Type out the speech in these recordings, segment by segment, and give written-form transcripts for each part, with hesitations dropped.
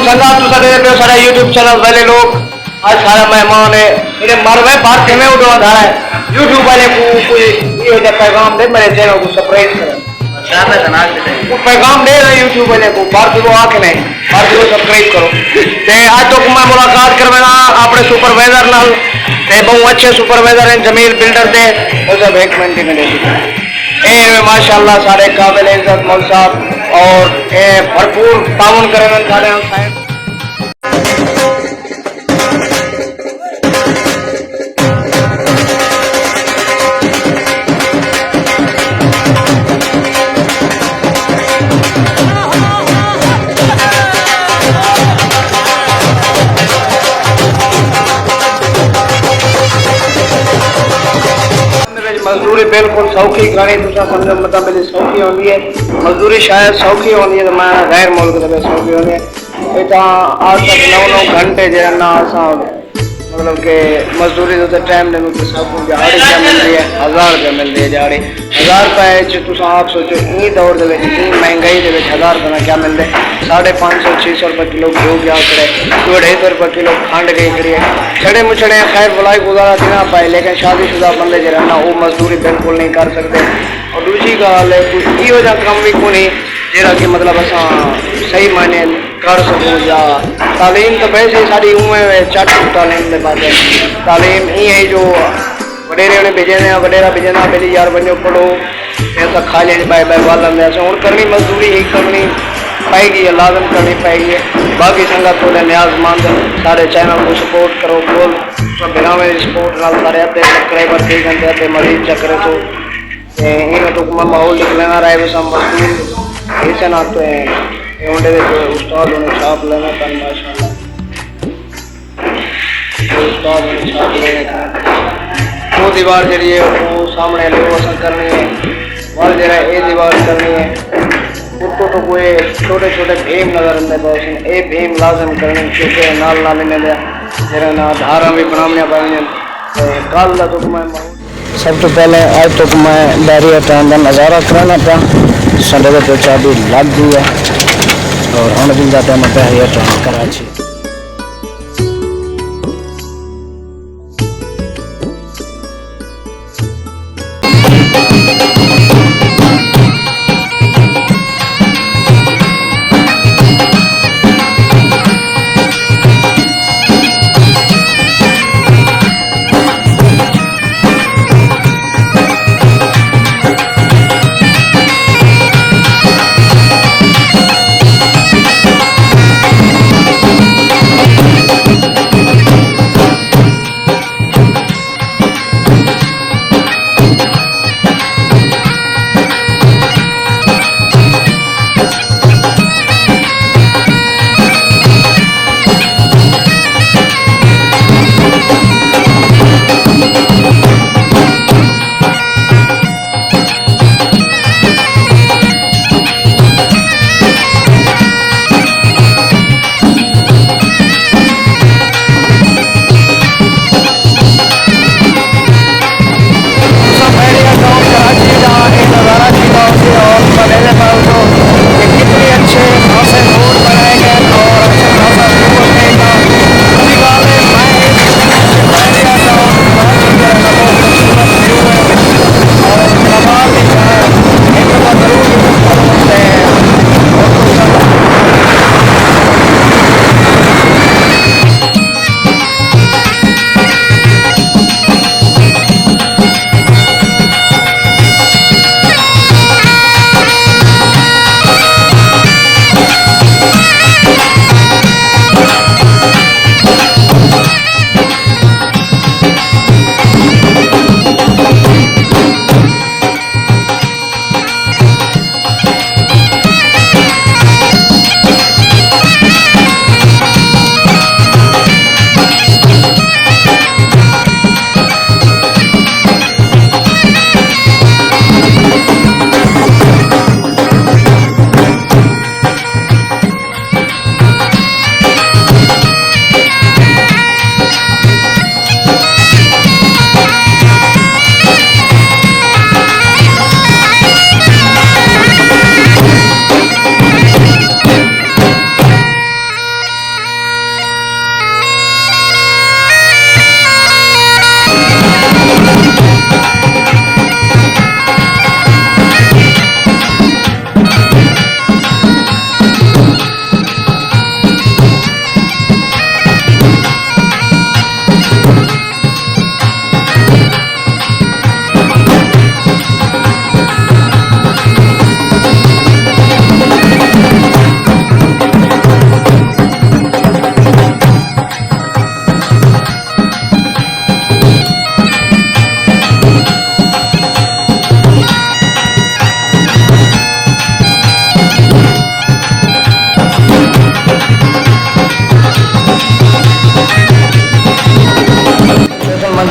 संगा तुसा दे पे सारा YouTube चैनल वाले लोग आज सारा मेहमान है मेरे मरवे बात के में उठो धारा है YouTube वाले को कोई ये जब पैगाम दे मेरे चैनल को सब्सक्राइब करो वो पैगाम दे रहे YouTube वाले को बात को आके नहीं बात को सब्सक्राइब करो ते आज तो मैं मुलाकात करवेना अपने सुपरवाइजर नाल ते बहुत अच्छे सुपरवाइजर हैं जमील बिल्डर दे वो सब एक मिनट में दे ए माशाल्लाह सारे काबिल इज्जत मौल साहब और ए भरपूर ताउन करें सारे साहब मजदूरी बिल्कुल सौखी करनी तुसा समझो मतलब मेरी सौखी होनी है मजदूरी शायद सौखी होनी है तो मैं गैर मुल्क के सौखी होनी है ये आज तक 9 घंटे जो है ना मतलब कि मजदूरी तो टाइम देने तो सब दिहाड़ी क्या मिल रही है 1000 रुपये मिल रही है दिहाड़ी 1000 रुपये तुम आप सोचो इ दौर के महंगाई के 1000 रुपये क्या मिल रहे 550-600 रुपये किलो घी गया करे 250 रुपये किलो खंड गई करी है छड़े मुछड़े खैर बुलाई गुजारा देना पाए लेकिन शादीशुदा बंदे जो है ना वो मजदूरी बिल्कुल नहीं कर सकते और दूसरी गल है कोई इो जहा कम भी को नहीं जरा कि मतलब अस सही मायने कर सकूँ या तालीम तो वैसे ही सारी उमें चट तालीम के पास तालीम ये जो वडेरे उन्हें भेजे वडेरा भेजना मेरी यार बनो पढ़ो ऐसा खा लेने पाए पाए वाल हूँ करनी मजदूरी ही करनी पाएगी या लाजम करनी पाएगी बाकी संगत को न्याजमंद सारे चैनल को सपोर्ट करो बोल बिना मेरी सपोर्ट नाल सारे अद्धे सब्सक्राइबर ठीक घंटे अद्धे मरीज चक्कर तो इन तो माहौल लिख लेना रहे बस हम मजदूर ऐसे ना तो उन्हें उस्ताद उन्हें छाप लेना था माशाल्लाह उस्ताद उन्हें छाप लेने का वो दीवार जरिए वो सामने लोग करनी है वहाँ जरा ये दीवार करनी है उसको तो कोई छोटे छोटे भीम नजर आते बहुत ये भीम लाजम करने क्योंकि नाल ना मिलने दिया जरा ना धारा भी बनाने पाएंगे कल तो मैं सब तो पहले आज तो मैं बारी हटाने का नज़ारा कराना था संडे को चाबी लग गई है और हम दिन जाते हैं मैं बारी हटाने कराची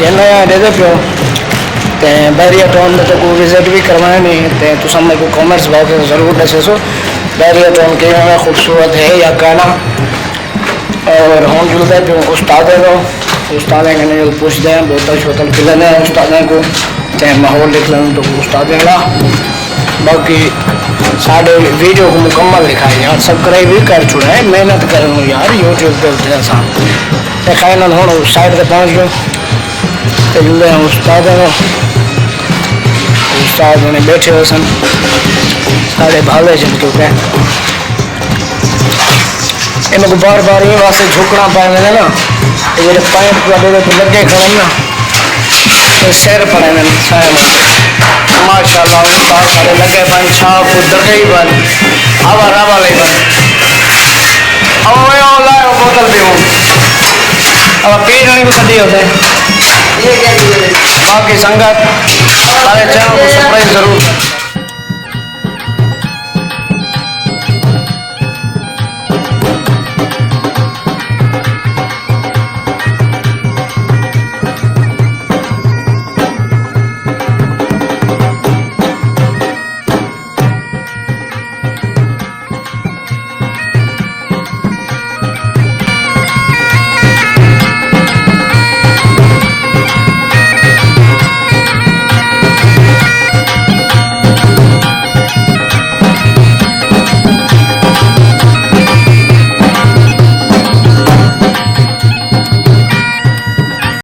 जे नया दे दे पियो ते बैरिया टाउन में तो कोई विजिट भी करवाए नहीं ते तो सामने को कॉमर्स भाव के ज़रूर दसे सो बैरिया टाउन के में खूबसूरत है या कहना। और हम जुलते पियो उस्ताद को उस्ताद ने जो पूछते हैं बोतल शोतल पिलाने उस्ताद को चाहे माहौल देख लें तो उस्ताद ला। बाकी साढ़े वीडियो को मुकम्मल दिखाई यार सब्सक्राइब भी कर छुड़ा है मेहनत करूँ यार यूट्यूब पे आसान दिखाए ना हूँ साइड से पहुँच गए तो जुड़े हैं उस्ताद उस्ताद ने बैठे हुए सन साढ़े भाले जन क्योंकि इनको बार बार ये वास्ते झुकना पाए मैंने ना ये पैंट पे लगे खड़े ना तो सिर पड़े मैंने माशाल्लाह उस्ताद सारे लगे बन छाप दगे ही बन हवा रवा ले बन अब लाए बोतल भी हूँ अब पी नहीं कदी होते बाकी संगत सारे चैनल को सब्सक्राइब जरूर